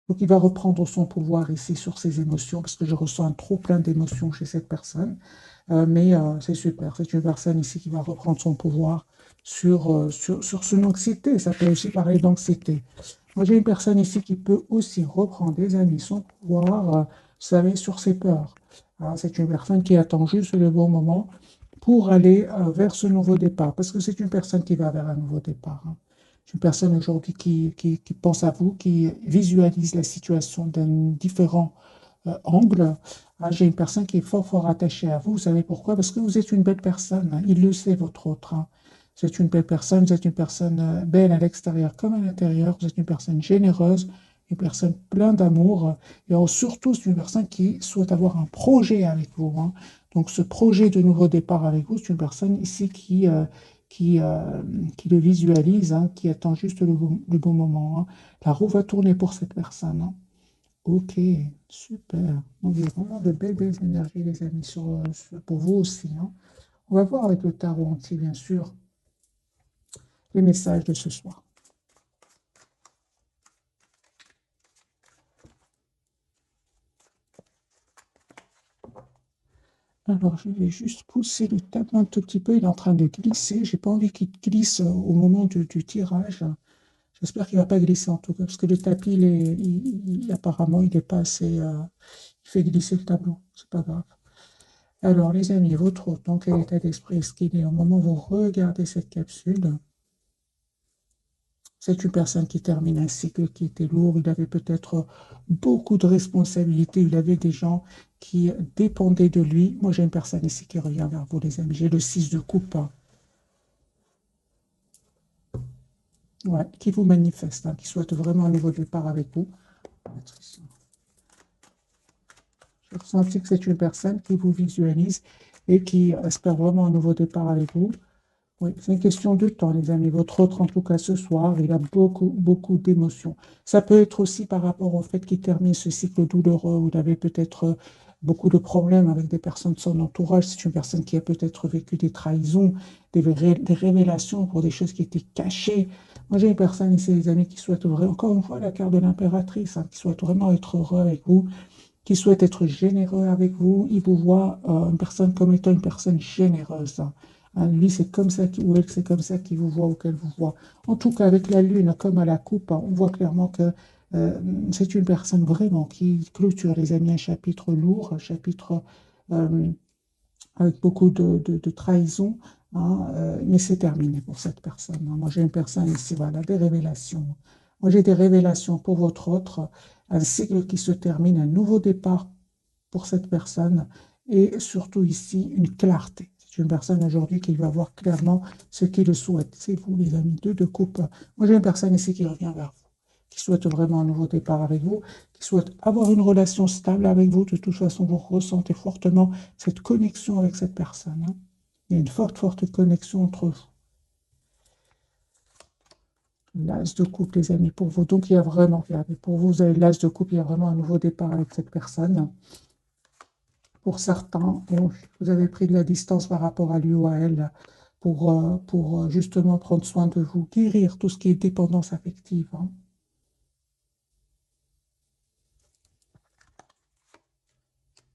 Donc, il va reprendre son pouvoir ici sur ses émotions, parce que je ressens un trop plein d'émotions chez cette personne. Mais c'est super, c'est une personne ici qui va reprendre son pouvoir sur son anxiété. Ça peut aussi parler d'anxiété. Moi, j'ai une personne ici qui peut aussi reprendre, des amis, son pouvoir, vous savez, sur ses peurs. Alors, c'est une personne qui attend juste le bon moment pour aller vers ce nouveau départ, parce que c'est une personne qui va vers un nouveau départ, hein. C'est une personne aujourd'hui qui pense à vous, qui visualise la situation d'un différent angle. Ah, j'ai une personne qui est fort, fort attachée à vous. Vous savez pourquoi? Parce que vous êtes une belle personne, hein. Il le sait, votre autre, hein. Vous êtes une belle personne, vous êtes une personne belle à l'extérieur comme à l'intérieur. Vous êtes une personne généreuse, une personne pleine d'amour. Et surtout, c'est une personne qui souhaite avoir un projet avec vous, hein. Donc, ce projet de nouveau départ avec vous, c'est une personne ici qui, euh, qui le visualise, hein, qui attend juste le bon moment, hein. La roue va tourner pour cette personne, hein. Ok, super. Donc, il y a vraiment de belles, belles énergies, les amis, pour vous aussi, hein. On va voir avec le tarot entier, bien sûr, les messages de ce soir. Alors, je vais juste pousser le tableau un tout petit peu. Il est en train de glisser. J'ai pas envie qu'il glisse au moment du tirage. J'espère qu'il va pas glisser en tout cas, parce que le tapis, apparemment, il n'est pas assez. Il fait glisser le tableau. C'est pas grave. Alors, les amis, votre hôte, dans quel état d'esprit est-ce qu'il est au moment où vous regardez cette capsule? C'est une personne qui termine un cycle qui était lourd. Il avait peut-être beaucoup de responsabilités. Il avait des gens qui dépendaient de lui. Moi, j'ai une personne ici qui revient vers vous, les amis. J'ai le 6 de coupe, hein. Ouais, qui vous manifeste, hein, qui souhaite vraiment un nouveau départ avec vous. J'ai ressenti que c'est une personne qui vous visualise et qui espère vraiment un nouveau départ avec vous. Oui, c'est une question de temps, les amis. Votre autre, en tout cas ce soir, il a beaucoup, beaucoup d'émotions. Ça peut être aussi par rapport au fait qu'il termine ce cycle douloureux où il avait peut-être beaucoup de problèmes avec des personnes de son entourage. C'est une personne qui a peut-être vécu des trahisons, des révélations pour des choses qui étaient cachées. Moi, j'ai une personne ici, les amis, qui souhaite vraiment, encore une fois, la carte de l'impératrice, hein, qui souhaite vraiment être heureux avec vous, qui souhaite être généreux avec vous. Il vous voit une personne comme étant une personne généreuse, hein. Hein, lui, c'est comme ça, ou elle, c'est comme ça qu'il vous voit ou qu'elle vous voit. En tout cas, avec la lune, comme à la coupe, hein, on voit clairement que euh, c'est une personne vraiment qui clôture, les amis, un chapitre lourd, un chapitre euh, avec beaucoup de trahison, hein, mais c'est terminé pour cette personne, hein. Moi, j'ai une personne ici, voilà, des révélations. Moi, j'ai des révélations pour votre autre, un cycle qui se termine, un nouveau départ pour cette personne et surtout ici une clarté. C'est une personne aujourd'hui qui va voir clairement ce qu'il souhaite. C'est vous, les amis, deux de coupe. Moi, j'ai une personne ici qui revient vers vous, qui souhaite vraiment un nouveau départ avec vous, qui souhaite avoir une relation stable avec vous. De toute façon, vous ressentez fortement cette connexion avec cette personne, hein. Il y a une forte, forte connexion entre vous. L'as de coupe, les amis, pour vous. Donc, il y a vraiment, regardez, pour vous, vous avez l'as de coupe, il y a vraiment un nouveau départ avec cette personne. Pour certains, vous avez pris de la distance par rapport à lui ou à elle pour justement prendre soin de vous, guérir tout ce qui est dépendance affective, hein.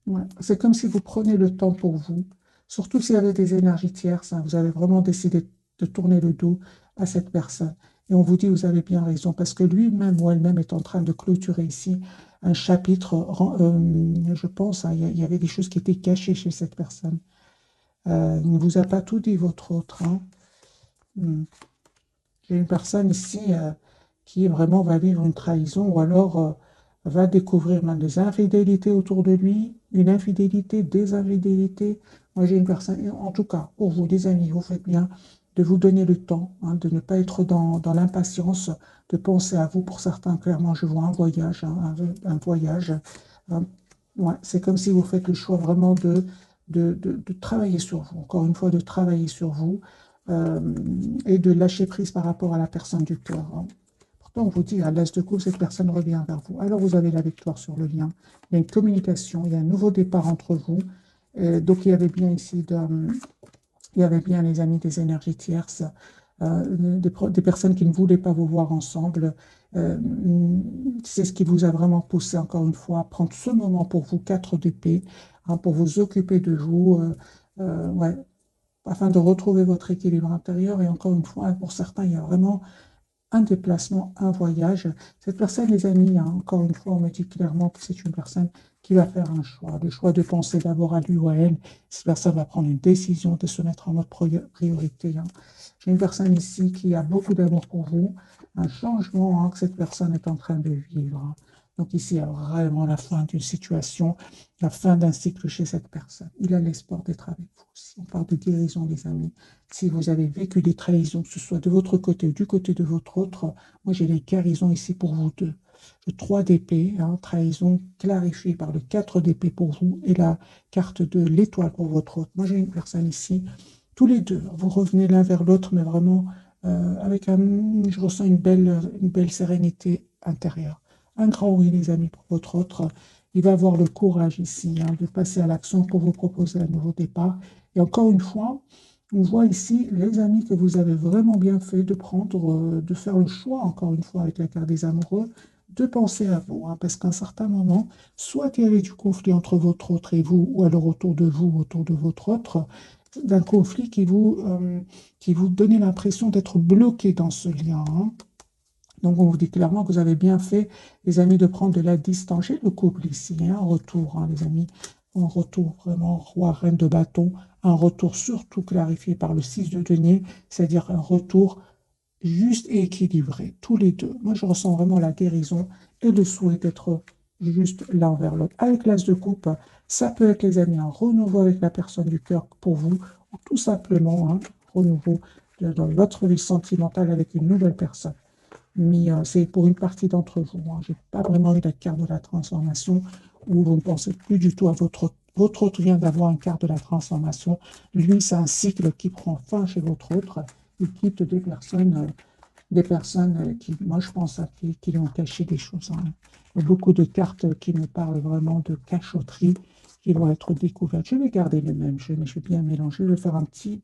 Ouais. C'est comme si vous preniez le temps pour vous, surtout s'il y avait des énergies tierces, hein. Vous avez vraiment décidé de tourner le dos à cette personne. Et on vous dit, vous avez bien raison, parce que lui-même ou elle-même est en train de clôturer ici un chapitre, je pense, hein, il y avait des choses qui étaient cachées chez cette personne. Il ne vous a pas tout dit, votre autre, hein. Hmm. J'ai une personne ici qui vraiment va vivre une trahison ou alors va découvrir même des infidélités autour de lui, une infidélité, des infidélités. Moi, j'ai une personne, en tout cas, pour vous, les amis, vous faites bien de vous donner le temps, hein, de ne pas être dans l'impatience, de penser à vous. Pour certains, clairement, je vois un voyage, hein, un voyage. hein. Ouais, c'est comme si vous faites le choix vraiment de travailler sur vous, encore une fois, de travailler sur vous euh, et de lâcher prise par rapport à la personne du cœur, hein. Pourtant, on vous dit, à l'as de coupe, cette personne revient vers vous. Alors, vous avez la victoire sur le lien. Il y a une communication, il y a un nouveau départ entre vous. Donc, il y avait bien ici, il y avait bien, les amis, des énergies tierces, des personnes qui ne voulaient pas vous voir ensemble C'est ce qui vous a vraiment poussé, encore une fois, à prendre ce moment pour vous, 4 d'épée, hein, pour vous occuper de vous, ouais, afin de retrouver votre équilibre intérieur. Et encore une fois, pour certains, il y a vraiment un déplacement, un voyage. Cette personne, les amis, hein, encore une fois, on me dit clairement que c'est une personne qui va faire un choix. Le choix de penser d'abord à lui ou à elle. Cette personne va prendre une décision de se mettre en mode priorité. Hein. J'ai une personne ici qui a beaucoup d'amour pour vous. Un changement, hein, que cette personne est en train de vivre. Hein. Donc ici, il y a vraiment la fin d'une situation, la fin d'un cycle chez cette personne. Il a l'espoir d'être avec vous. Si on parle de guérison, les amis, si vous avez vécu des trahisons, que ce soit de votre côté ou du côté de votre autre, moi j'ai les guérisons ici pour vous deux. Le 3 d'épée, hein, trahison clarifiée par le 4 d'épée pour vous et la carte de l'étoile pour votre autre. Moi j'ai une personne ici, tous les deux, vous revenez l'un vers l'autre, mais vraiment avec je ressens une belle sérénité intérieure. Un grand oui les amis pour votre autre. Il va avoir le courage ici hein, de passer à l'action pour vous proposer un nouveau départ. Et encore une fois, on voit ici, les amis, que vous avez vraiment bien fait de prendre, de faire le choix, encore une fois, avec la carte des amoureux, de penser à vous. Hein, parce qu'à un certain moment, soit il y avait du conflit entre votre autre et vous, ou alors autour de vous, autour de votre autre, d'un conflit qui vous donnait l'impression d'être bloqué dans ce lien. Hein. Donc, on vous dit clairement que vous avez bien fait, les amis, de prendre de la distance. J'ai le couple ici, hein, en retour, hein, les amis. En retour, vraiment, roi, reine de bâton. Un retour surtout clarifié par le 6 de denier, c'est-à-dire un retour juste et équilibré, tous les deux. Moi, je ressens vraiment la guérison et le souhait d'être juste l'un vers l'autre. Avec l'as de coupe, ça peut être, les amis, un renouveau avec la personne du cœur pour vous, ou tout simplement un renouveau dans votre vie sentimentale avec une nouvelle personne. Mais c'est pour une partie d'entre vous. Hein. Je n'ai pas vraiment eu la carte de la transformation où vous ne pensez plus du tout à votre autre vient d'avoir une carte de la transformation. Lui, c'est un cycle qui prend fin chez votre autre. Il quitte des personnes qui, moi, je pense, qui lui ont caché des choses. Hein. Il y a beaucoup de cartes qui me parlent vraiment de cachotterie qui vont être découvertes. Je vais garder les mêmes, je vais bien mélanger. Je vais faire un petit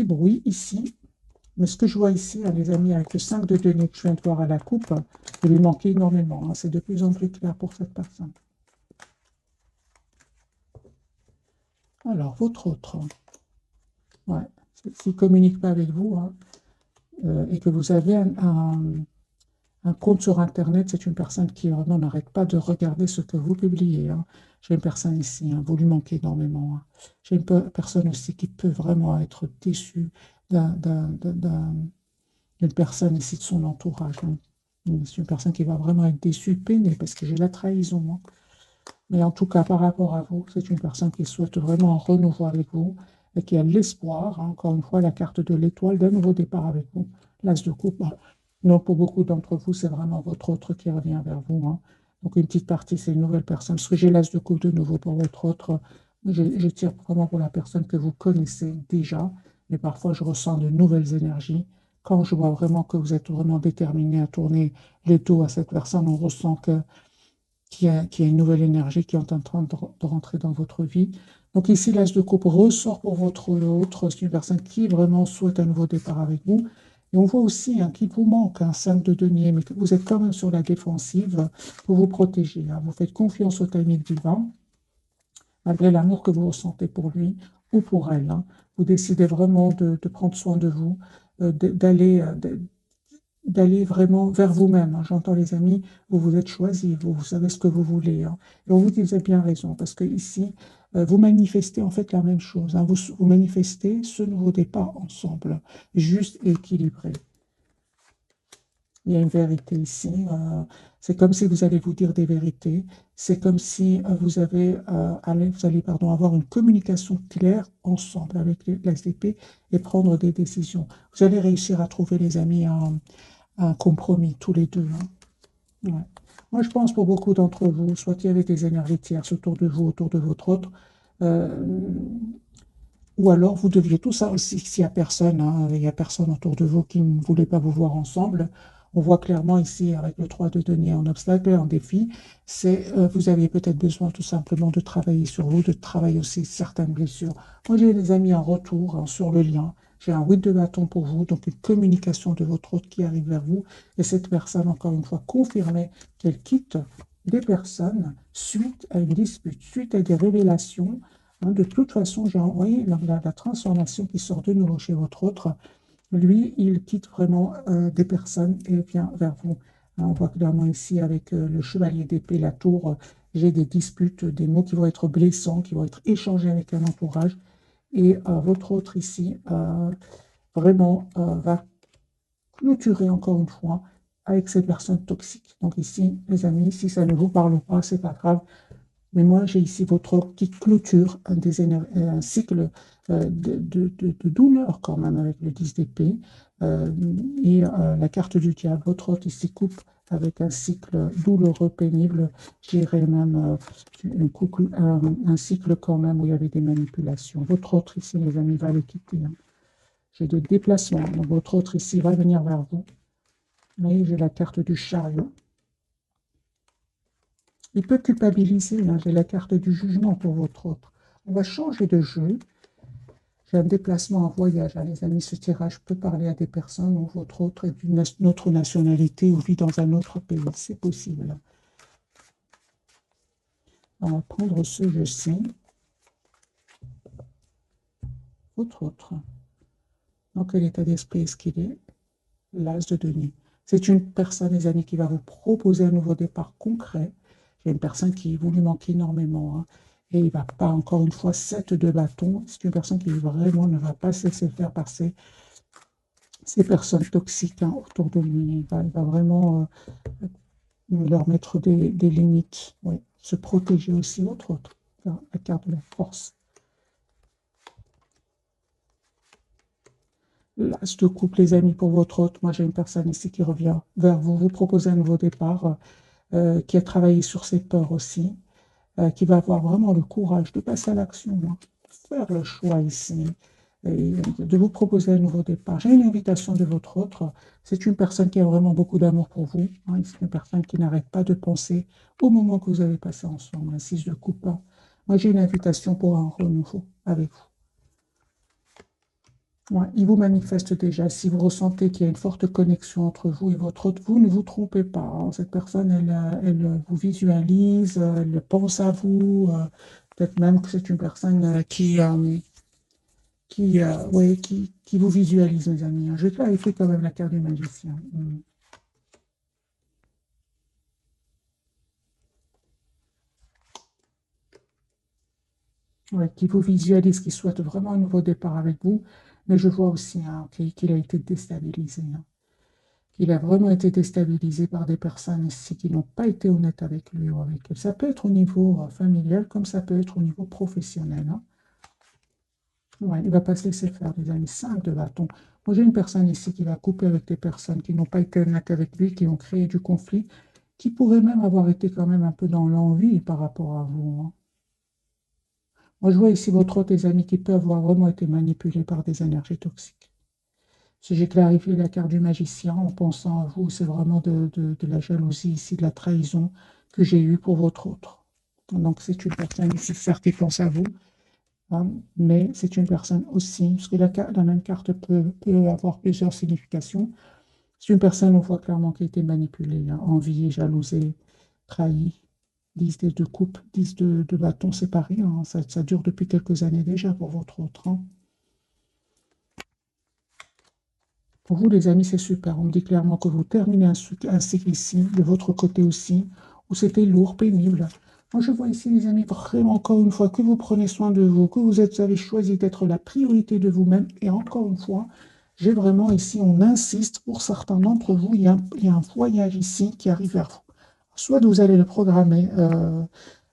bruit ici. Mais ce que je vois ici, hein, les amis, avec le 5 de denier que je viens de voir à la coupe, il lui manquait énormément. Hein. C'est de plus en plus clair pour cette personne. Alors, votre autre, ouais, s'il ne communique pas avec vous hein, et que vous avez un compte sur Internet, c'est une personne qui vraiment n'arrête pas de regarder ce que vous publiez. Hein. J'ai une personne ici, hein, vous lui manquez énormément. Hein. J'ai une personne aussi qui peut vraiment être déçue d'une personne ici de son entourage. Hein. C'est une personne qui va vraiment être déçue, peinée, parce que j'ai la trahison. Hein. Mais en tout cas, par rapport à vous, c'est une personne qui souhaite vraiment un renouveau avec vous et qui a l'espoir, hein, encore une fois, la carte de l'étoile d'un nouveau départ avec vous. L'as de coupe. Hein. Donc, pour beaucoup d'entre vous, c'est vraiment votre autre qui revient vers vous. Hein. Donc, une petite partie, c'est une nouvelle personne. Parce que j'ai l'as de coupe de nouveau pour votre autre. Je tire vraiment pour la personne que vous connaissez déjà. Mais parfois, je ressens de nouvelles énergies. Quand je vois vraiment que vous êtes vraiment déterminé à tourner le dos à cette personne, on ressent qu'il y a une nouvelle énergie qui est en train de rentrer dans votre vie. Donc ici, l'as de coupe ressort pour votre autre. C'est une personne qui vraiment souhaite un nouveau départ avec vous. Et on voit aussi hein, qu'il vous manque un 5 de denier, mais que vous êtes quand même sur la défensive pour vous protéger. Hein. Vous faites confiance au timing divin, malgré l'amour que vous ressentez pour lui ou pour elle. Hein. Vous décidez vraiment de prendre soin de vous, d'aller vraiment vers vous-même. Hein. J'entends les amis, vous vous êtes choisis, vous savez ce que vous voulez. Hein. Et on vous dit, vous avez bien raison, parce que ici, vous manifestez en fait la même chose. Hein. Vous manifestez ce nouveau départ ensemble, juste et équilibré. Il y a une vérité ici. C'est comme si vous allez vous dire des vérités. C'est comme si vous allez avoir une communication claire ensemble avec la SDP et prendre des décisions. Vous allez réussir à trouver, les amis, un compromis, tous les deux. Hein. Ouais. Moi, je pense pour beaucoup d'entre vous, soit il y avait des énergies tierces autour de vous, autour de votre autre, ou alors vous deviez tout ça aussi, s'il n'y a personne, hein, il n'y a personne autour de vous qui ne voulait pas vous voir ensemble. On voit clairement ici, avec le 3 de denier en obstacle, en défi, c'est vous aviez peut-être besoin tout simplement de travailler sur vous, de travailler aussi certaines blessures. Moi, j'ai des amis en retour hein, sur le lien. J'ai un 8 de bâton pour vous, donc une communication de votre hôte qui arrive vers vous. Et cette personne, encore une fois, confirmait qu'elle quitte des personnes suite à une dispute, suite à des révélations. Hein. De toute façon, j'ai envoyé la transformation qui sort de nouveau chez votre autre. Lui, il quitte vraiment des personnes et vient vers vous. Hein, on voit clairement ici avec le chevalier d'épée, la tour, j'ai des disputes, des mots qui vont être blessants, qui vont être échangés avec un entourage. Et votre autre ici, vraiment, va clôturer encore une fois avec ces personnes toxiques. Donc ici, les amis, si ça ne vous parle pas, c'est pas grave. Mais moi, j'ai ici votre ordre qui clôture un cycle de douleur quand même avec le 10 d'épée. Et la carte du diable, votre ordre ici coupe avec un cycle douloureux, pénible, je dirais même un cycle quand même où il y avait des manipulations. Votre autre ici, les amis, va le quitter. Hein. J'ai des déplacements. Donc votre autre ici va venir vers vous. Et j'ai la carte du chariot. Il peut culpabiliser, hein, j'ai la carte du jugement pour votre autre. On va changer de jeu. J'ai un déplacement en voyage, hein, les amis. Ce tirage peut parler à des personnes où votre autre est d'une autre nationalité ou vit dans un autre pays. C'est possible. On va prendre ce jeu-ci. Votre autre. Dans quel état d'esprit est-ce qu'il est? L'as de denier. C'est une personne, les amis, qui va vous proposer un nouveau départ concret. J'ai une personne qui vous lui manque énormément. Hein, et il ne va pas, encore une fois, 7 de bâton. C'est une personne qui vraiment ne va pas se laisser faire par ces personnes toxiques hein, autour de lui. Il va vraiment leur mettre des limites. Oui. Se protéger aussi, autre. La carte de la force. L'as de coupe, les amis, pour votre hôte. Moi, j'ai une personne ici qui revient vers vous, vous proposer un nouveau départ, qui a travaillé sur ses peurs aussi, qui va avoir vraiment le courage de passer à l'action, hein, faire le choix ici, et de vous proposer un nouveau départ. J'ai une invitation de votre autre. C'est une personne qui a vraiment beaucoup d'amour pour vous. Hein, c'est une personne qui n'arrête pas de penser au moment que vous avez passé ensemble, un 6 de coupe. Hein. Moi, j'ai une invitation pour un renouveau avec vous. Ouais, il vous manifeste déjà. Si vous ressentez qu'il y a une forte connexion entre vous et votre autre, vous ne vous trompez pas. Hein. Cette personne, elle vous visualise, elle pense à vous. Peut-être même que c'est une personne ouais, qui vous visualise, mes amis. Hein. Je vais clarifier quand même la carte du magicien. Ouais, qui vous visualise, qui souhaite vraiment un nouveau départ avec vous. Mais je vois aussi hein, qu'il a été déstabilisé. Hein. Qu'il a vraiment été déstabilisé par des personnes ici qui n'ont pas été honnêtes avec lui ou avec elle. Ça peut être au niveau familial comme ça peut être au niveau professionnel. Hein. Ouais, il ne va pas se laisser faire, les amis. 5 de bâton. Moi, j'ai une personne ici qui va couper avec des personnes qui n'ont pas été honnêtes avec lui, qui ont créé du conflit, qui pourraient même avoir été quand même un peu dans l'envie par rapport à vous. Hein. Moi, je vois ici votre autre, des amis qui peuvent avoir vraiment été manipulés par des énergies toxiques. Si j'ai clarifié la carte du magicien en pensant à vous, c'est vraiment de la jalousie ici, de la trahison que j'ai eue pour votre autre. Donc c'est une personne ici, certes, qui pense à vous, hein, mais c'est une personne aussi, parce que la même carte peut avoir plusieurs significations. C'est une personne, on voit clairement qui a été manipulée, hein, enviée, jalousée, trahie. 10 de coupe, 10 de bâton séparés. Hein, ça dure depuis quelques années déjà pour votre autre. Hein. Pour vous, les amis, c'est super. On me dit clairement que vous terminez un cycle ici, de votre côté aussi, où c'était lourd, pénible. Moi, je vois ici, les amis, vraiment encore une fois, que vous prenez soin de vous, que vous avez choisi d'être la priorité de vous-même. Et encore une fois, j'ai vraiment ici, on insiste, pour certains d'entre vous, il y a un voyage ici qui arrive vers vous. Soit vous allez le programmer,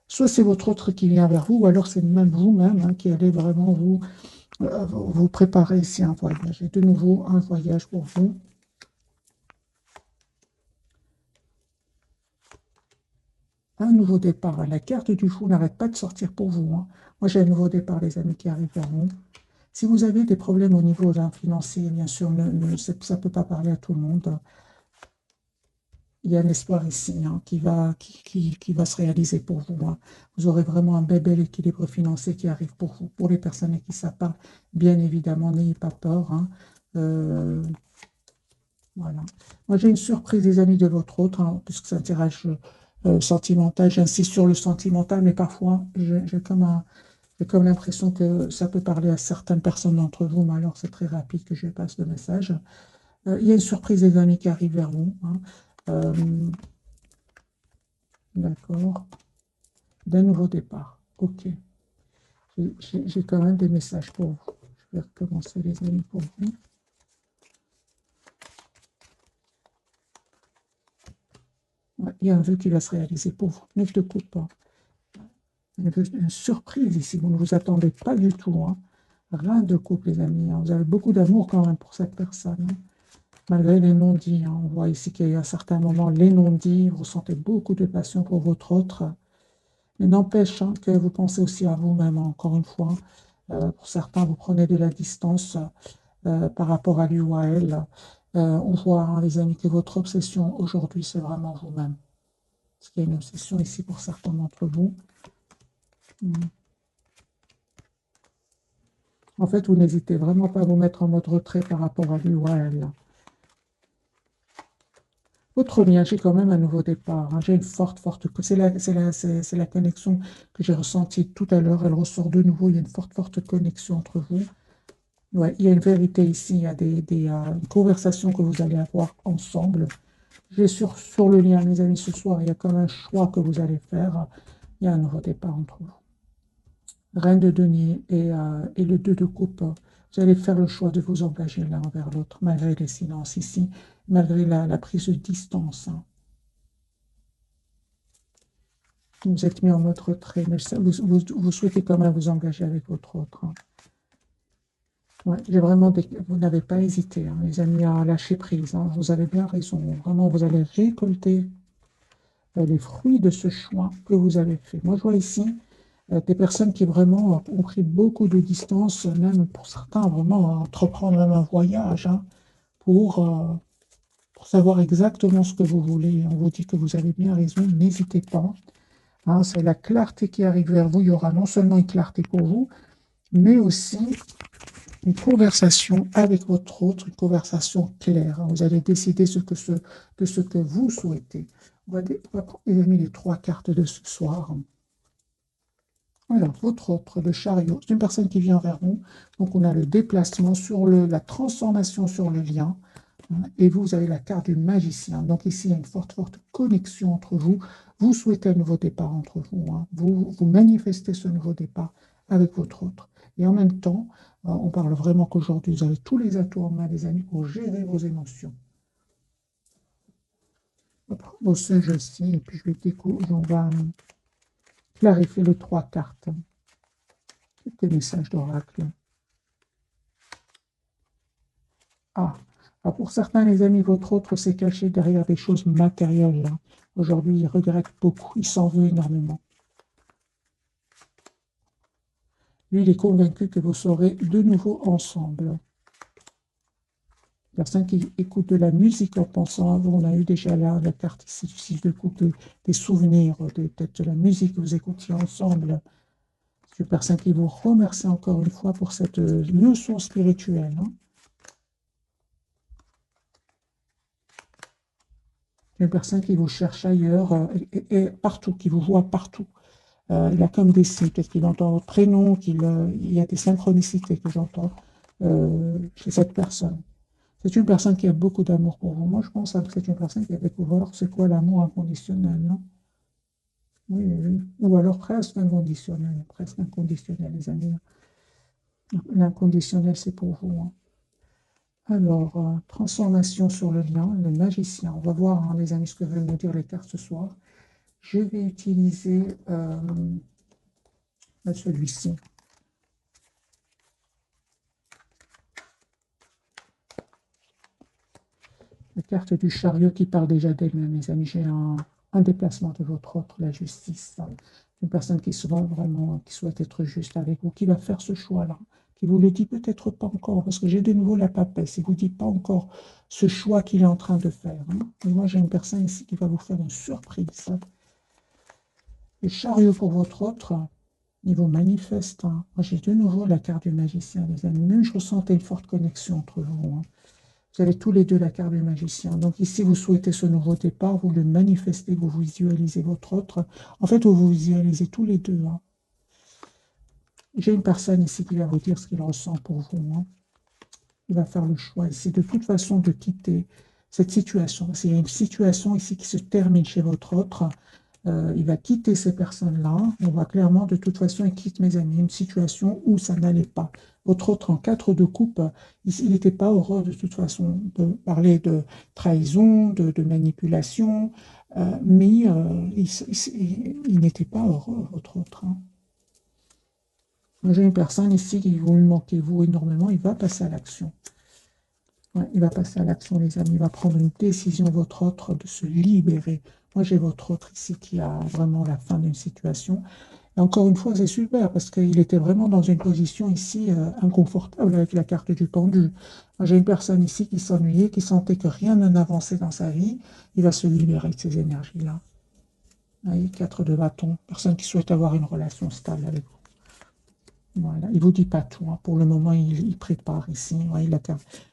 soit c'est votre autre qui vient vers vous, ou alors c'est même vous-même hein, qui allez vraiment vous préparez ici un voyage. Et de nouveau, un voyage pour vous. Un nouveau départ. La carte du fou n'arrête pas de sortir pour vous. Hein. Moi, j'ai un nouveau départ, les amis, qui arrive vers vous. Si vous avez des problèmes au niveau financier, bien sûr, ça ne peut pas parler à tout le monde. il y a un espoir ici hein, qui va se réaliser pour vous. Hein. Vous aurez vraiment un bel équilibre financier qui arrive pour vous. Pour les personnes à qui ça parle, bien évidemment, n'ayez pas peur. Hein. Euh, voilà. Moi, j'ai une surprise des amis de votre autre, hein, puisque c'est un tirage sentimental. J'insiste sur le sentimental, mais parfois, j'ai comme l'impression que ça peut parler à certaines personnes d'entre vous, mais alors c'est très rapide que je passe le message. Il y a une surprise des amis qui arrive vers vous. Hein. Euh, d'accord. D'un nouveau départ. Ok. J'ai quand même des messages pour vous. Je vais recommencer les amis pour vous. Ouais, il y a un vœu qui va se réaliser pour vous. 9 de coupe. Hein. Une surprise ici. Vous ne vous attendez pas du tout. Hein. Rien de couple, les amis. Hein. Vous avez beaucoup d'amour quand même pour cette personne. Hein. Malgré les non-dits. Hein. On voit ici qu'il y a eu à certains moments les non-dits. Vous ressentez beaucoup de passion pour votre autre. Mais n'empêche hein, que vous pensez aussi à vous-même, hein, encore une fois. Pour certains, vous prenez de la distance par rapport à lui ou à elle. On voit, hein, les amis, que votre obsession aujourd'hui, c'est vraiment vous-même. Parce qu'il y a une obsession ici pour certains d'entre vous. En fait, vous n'hésitez vraiment pas à vous mettre en mode retrait par rapport à lui ou à elle. Votre lien, j'ai quand même un nouveau départ. Hein. J'ai une forte. C'est la connexion que j'ai ressentie tout à l'heure. Elle ressort de nouveau. Il y a une forte connexion entre vous. Ouais, il y a une vérité ici. Il y a une conversation que vous allez avoir ensemble. J'ai sur le lien, mes amis, ce soir, il y a comme un choix que vous allez faire. Il y a un nouveau départ entre vous. Reine de denier et le 2 de coupe. Vous allez faire le choix de vous engager l'un envers l'autre, malgré les silences ici, malgré la prise de distance. Hein. Vous êtes mis en mode retrait, mais vous souhaitez quand même vous engager avec votre autre. Hein. Ouais, vous n'avez pas hésité, hein, les amis, à lâcher prise. Hein. Vous avez bien raison. Vraiment, vous allez récolter les fruits de ce choix que vous avez fait. Moi, je vois ici des personnes qui vraiment ont pris beaucoup de distance, même pour certains, vraiment entreprendre même un voyage hein, pour savoir exactement ce que vous voulez. On vous dit que vous avez bien raison, n'hésitez pas. Hein, c'est la clarté qui arrive vers vous. Il y aura non seulement une clarté pour vous, mais aussi une conversation avec votre autre, une conversation claire. Hein. Vous allez décider de ce que vous souhaitez. On va prendre les 3 cartes de ce soir. Alors, votre autre, le chariot, c'est une personne qui vient vers nous. Donc, on a le déplacement sur la transformation sur le lien. Hein, et vous avez la carte du magicien. Donc, ici, il y a une forte connexion entre vous. Vous souhaitez un nouveau départ entre vous. Hein. Vous manifestez ce nouveau départ avec votre autre. Et en même temps, on parle vraiment qu'aujourd'hui, vous avez tous les atouts en main, les amis, pour gérer vos émotions. On va prendre vos singes aussi, et puis je vais découvrir, on va clarifier les 3 cartes. Des messages d'oracle. Ah, alors pour certains, les amis, votre autre s'est caché derrière des choses matérielles. Hein. Aujourd'hui, il regrette beaucoup, il s'en veut énormément. Lui, il est convaincu que vous serez de nouveau ensemble. Personne qui écoute de la musique en pensant à vous, on a eu déjà là la carte ici du 6 de coupe, des souvenirs, peut-être de la musique que vous écoutiez ensemble. C'est une personne qui vous remercie encore une fois pour cette leçon spirituelle. Hein. Une personne qui vous cherche ailleurs et partout, qui vous voit partout. Il a comme des signes, peut-être qu'il entend votre prénom, il y a des synchronicités que j'entends chez cette personne. C'est une personne qui a beaucoup d'amour pour vous. Moi, je pense que c'est une personne qui a découvert c'est quoi l'amour inconditionnel, non? Oui, oui. Ou alors presque inconditionnel, les amis. L'inconditionnel, c'est pour vous. Hein. Alors, transformation sur le lien, le magicien. On va voir, hein, les amis, ce que veulent nous dire les cartes ce soir. Je vais utiliser celui-ci. La carte du chariot qui parle déjà d'elle-même, mes amis. J'ai un déplacement de votre autre, la justice. Une personne qui souhaite être juste avec vous, qui va faire ce choix-là, qui vous le dit peut-être pas encore, parce que j'ai de nouveau la papesse, il vous dit pas encore ce choix qu'il est en train de faire. Hein. Mais moi, j'ai une personne ici qui va vous faire une surprise. Le chariot pour votre autre, niveau manifeste. Hein. Moi, j'ai de nouveau la carte du magicien, les amis. Même je ressentais une forte connexion entre vous. Hein. Vous avez tous les deux la carte du magicien. Donc ici, vous souhaitez ce nouveau départ, vous le manifestez, vous visualisez votre autre. En fait, vous visualisez tous les deux. Hein. J'ai une personne ici qui va vous dire ce qu'il ressent pour vous. Hein. Il va faire le choix ici, de toute façon, de quitter cette situation. Il y a une situation ici qui se termine chez votre autre. Il va quitter ces personnes-là. On voit clairement, de toute façon, il quitte, mes amis, une situation où ça n'allait pas. Votre autre, en 4 de coupe, il n'était pas heureux, de toute façon, de parler de trahison, de manipulation, mais il n'était pas heureux, votre autre. Hein. J'ai une personne ici qui vous lui manquez, vous, énormément, il va passer à l'action. Ouais, il va passer à l'action, les amis. Il va prendre une décision, votre autre, de se libérer. Moi, j'ai votre autre ici qui a vraiment la fin d'une situation. Et encore une fois, c'est super parce qu'il était vraiment dans une position ici inconfortable avec la carte du pendu. J'ai une personne ici qui s'ennuyait, qui sentait que rien n'avançait dans sa vie. Il va se libérer de ces énergies-là. 4 de bâton. Personne qui souhaite avoir une relation stable avec vous. Voilà. Il ne vous dit pas tout. Hein. Pour le moment, il prépare ici. Ouais,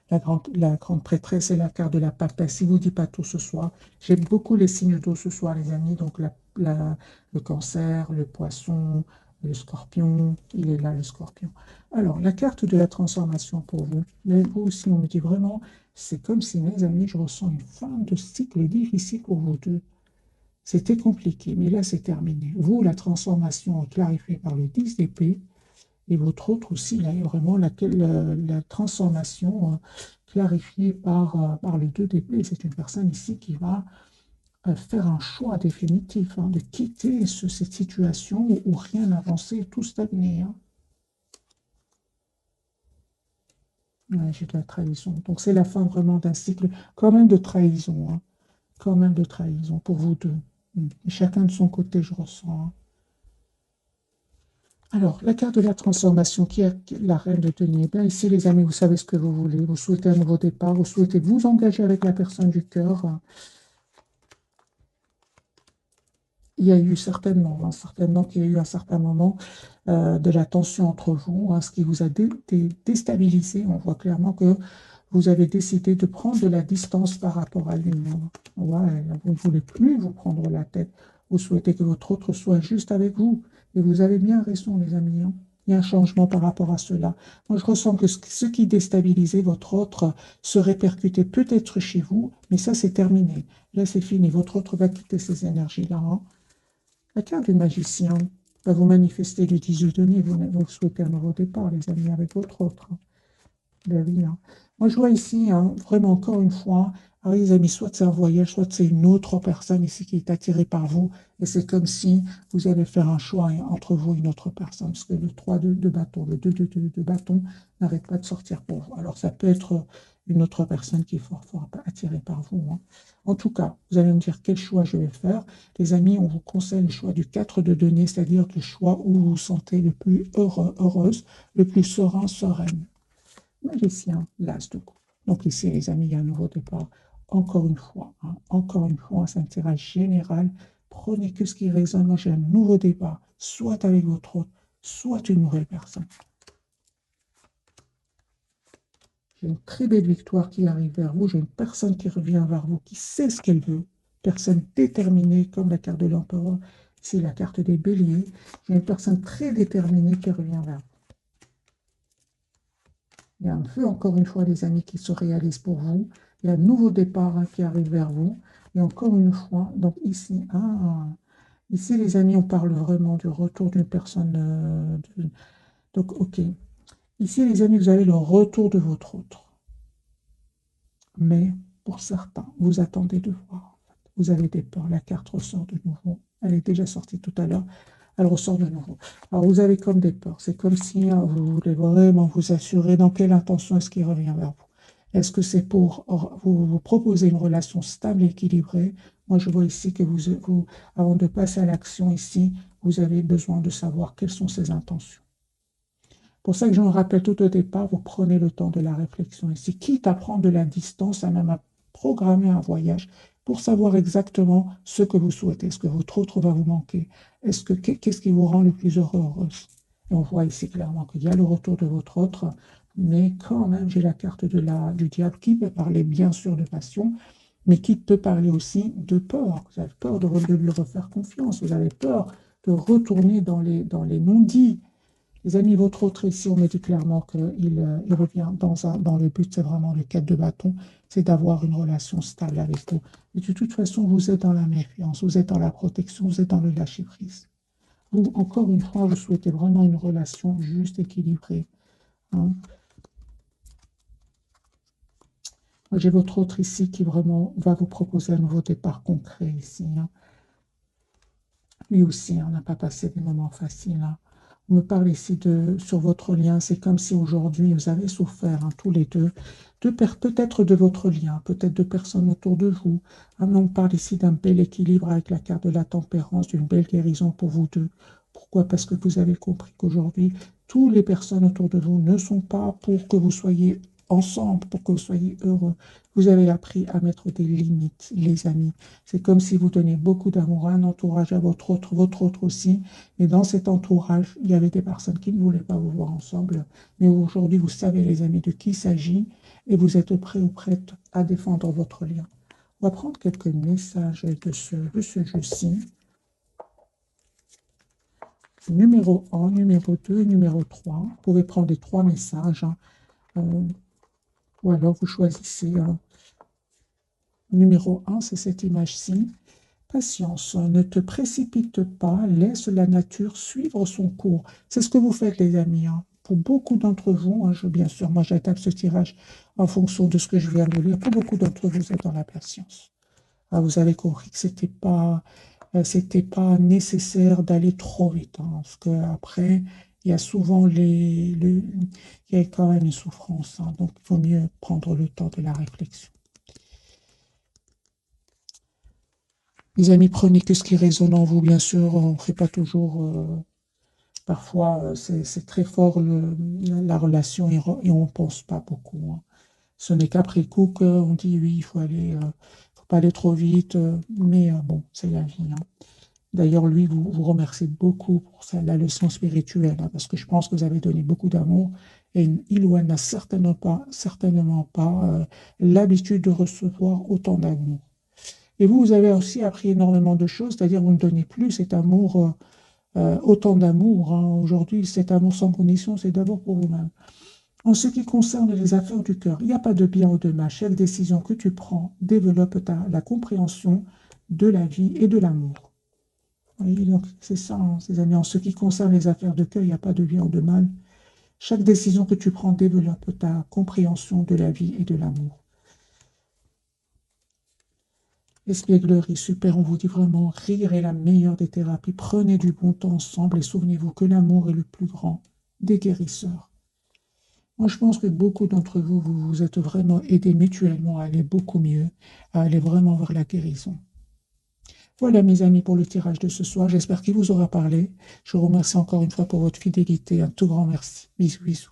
la grande prêtresse et la carte de la papesse. Il ne vous dit pas tout ce soir. J'aime beaucoup les signes d'eau ce soir, les amis. Donc, le cancer, le poisson, le scorpion. Il est là, le scorpion. Alors, la carte de la transformation pour vous. Mais vous aussi, on me dit vraiment, c'est comme si, mes amis, je ressens une fin de cycle difficile pour vous deux. C'était compliqué, mais là, c'est terminé. Vous, la transformation est clarifiée par le 10 d'épée. Et votre autre aussi, là, est vraiment la transformation clarifiée par les 2 d'épée. C'est une personne ici qui va faire un choix définitif hein, de quitter cette situation où rien n'avançait, tout stagnait. Hein. Ouais, j'ai de la trahison. Donc c'est la fin vraiment d'un cycle, quand même de trahison. Hein. Quand même de trahison pour vous deux. Et chacun de son côté, je ressens. Hein. Alors, la carte de la transformation, qui est la reine de denier. Bien, ici, les amis, vous savez ce que vous voulez. Vous souhaitez un nouveau départ, vous souhaitez vous engager avec la personne du cœur. Il y a eu certainement qu'il y a eu un certain moment de la tension entre vous, hein, ce qui vous a déstabilisé. On voit clairement que vous avez décidé de prendre de la distance par rapport à lui. Hein. Ouais, vous ne voulez plus vous prendre la tête. Vous souhaitez que votre autre soit juste avec vous. Et vous avez bien raison, les amis. Hein. Il y a un changement par rapport à cela. Moi, je ressens que ce qui déstabilisait votre autre se répercutait peut-être chez vous, mais ça, c'est terminé. Là, c'est fini. Votre autre va quitter ces énergies-là. Hein. La carte du magicien va vous manifester du 18 denier. Vous souhaitez un nouveau départ, les amis, avec votre autre. Hein. Ben oui, hein. Moi, je vois ici, hein, vraiment, encore une fois, alors, les amis, soit c'est un voyage, soit c'est une autre personne ici qui est attirée par vous. Et c'est comme si vous allez faire un choix entre vous et une autre personne. Parce que le 3 de bâton, le 2 de bâton n'arrête pas de sortir pour vous. Alors, ça peut être une autre personne qui est fort attirée par vous. Hein. En tout cas, vous allez me dire quel choix je vais faire. Les amis, on vous conseille le choix du 4 de denier, c'est-à-dire le choix où vous vous sentez le plus heureux, heureuse, le plus serein, sereine. Magicien, l'as de coupe. Donc ici, les amis, il y a un nouveau départ. Encore une fois, c'est un tirage général. Prenez que ce qui résonne. Moi, j'ai un nouveau départ, soit avec votre autre, soit une nouvelle personne. J'ai une très belle victoire qui arrive vers vous. J'ai une personne qui revient vers vous, qui sait ce qu'elle veut. Personne déterminée, comme la carte de l'empereur. C'est la carte des béliers. J'ai une personne très déterminée qui revient vers vous. Il y a un feu, encore une fois, les amis, qui se réalise pour vous. Il y a un nouveau départ hein, qui arrive vers vous. Et encore une fois, donc ici, ici, les amis, on parle vraiment du retour d'une personne. Donc, ok. Ici, les amis, vous avez le retour de votre autre. Mais pour certains, vous attendez de voir. Vous avez des peurs. La carte ressort de nouveau. Elle est déjà sortie tout à l'heure. Elle ressort de nouveau. Alors, vous avez comme des peurs. C'est comme si vous voulez vraiment vous assurer dans quelle intention est-ce qu'il revient vers vous. Est-ce que c'est pour vous proposer une relation stable et équilibrée? Moi, je vois ici que avant de passer à l'action ici, vous avez besoin de savoir quelles sont ses intentions. pour ça que je me rappelle tout au départ, vous prenez le temps de la réflexion ici, quitte à prendre de la distance, à même à programmer un voyage pour savoir exactement ce que vous souhaitez. Est-ce que votre autre va vous manquer? Qu'est-ce qui vous rend le plus heureuse? Et on voit ici clairement qu'il y a le retour de votre autre, mais quand même, j'ai la carte du diable qui peut parler bien sûr de passion, mais qui peut parler aussi de peur. Vous avez peur de lui refaire confiance, vous avez peur de retourner dans les non-dits. Les amis, votre autre ici, on me dit clairement qu'il il revient dans le but, c'est vraiment le quête de bâton, c'est d'avoir une relation stable avec vous. Et de toute façon, vous êtes dans la méfiance, vous êtes dans la protection, vous êtes dans le lâcher-prise. Vous, encore une fois, vous souhaitez vraiment une relation juste, équilibrée. Hein. J'ai votre autre ici qui vraiment va vous proposer un nouveau départ concret ici. Hein. Lui aussi, on n'a pas passé des moments faciles. Hein. On me parle ici sur votre lien. C'est comme si aujourd'hui, vous avez souffert, hein, tous les deux, peut-être de votre lien, peut-être de personnes autour de vous. Hein, mais on parle ici d'un bel équilibre avec la carte de la tempérance, d'une belle guérison pour vous deux. Pourquoi? Parce que vous avez compris qu'aujourd'hui, toutes les personnes autour de vous ne sont pas pour que vous soyez ensemble, pour que vous soyez heureux. Vous avez appris à mettre des limites, les amis. C'est comme si vous donniez beaucoup d'amour à un entourage, à votre autre aussi. Et dans cet entourage, il y avait des personnes qui ne voulaient pas vous voir ensemble. Mais aujourd'hui, vous savez, les amis, de qui il s'agit et vous êtes prêts ou prêtes à défendre votre lien. On va prendre quelques messages de ce jeu-ci. Numéro 1, numéro 2, numéro 3. Vous pouvez prendre les 3 messages. Hein. Ou alors vous choisissez. Numéro 1, c'est cette image-ci. Patience, ne te précipite pas, laisse la nature suivre son cours. C'est ce que vous faites, les amis. Hein. Pour beaucoup d'entre vous, hein, bien sûr, moi j'attaque ce tirage en fonction de ce que je viens de lire. Pour beaucoup d'entre vous, vous êtes dans la patience. Ah, vous avez compris que c'était pas nécessaire d'aller trop vite. Hein, parce qu'après, il y a souvent il y a quand même une souffrance. Hein, donc, il vaut mieux prendre le temps de la réflexion. Les amis, prenez que ce qui résonne en vous, bien sûr. On ne fait pas toujours. Parfois, c'est très fort la relation et on ne pense pas beaucoup. Hein. Ce n'est qu'après coup qu'on dit oui, il faut faut pas aller trop vite. Mais bon, c'est la vie. Hein. D'ailleurs, lui, vous remerciez beaucoup pour ça, la leçon spirituelle, hein, parce que je pense que vous avez donné beaucoup d'amour et il ou elle n'a certainement pas l'habitude de recevoir autant d'amour. Et vous avez aussi appris énormément de choses, c'est-à-dire vous ne donnez plus cet amour, autant d'amour. Hein. Aujourd'hui, cet amour sans condition, c'est d'abord pour vous-même. En ce qui concerne les affaires du cœur, il n'y a pas de bien ou de mal. Chaque décision que tu prends développe la compréhension de la vie et de l'amour. Oui, donc c'est ça, hein, ces amis. En ce qui concerne les affaires de cœur, il n'y a pas de bien ou de mal. Chaque décision que tu prends développe ta compréhension de la vie et de l'amour. Espièglerie, super, on vous dit vraiment, rire est la meilleure des thérapies. Prenez du bon temps ensemble et souvenez-vous que l'amour est le plus grand des guérisseurs. Moi, je pense que beaucoup d'entre vous, vous vous êtes vraiment aidés mutuellement à aller beaucoup mieux, à aller vraiment vers la guérison. Voilà, mes amis, pour le tirage de ce soir. J'espère qu'il vous aura parlé. Je vous remercie encore une fois pour votre fidélité. Un tout grand merci. Bisous, bisous.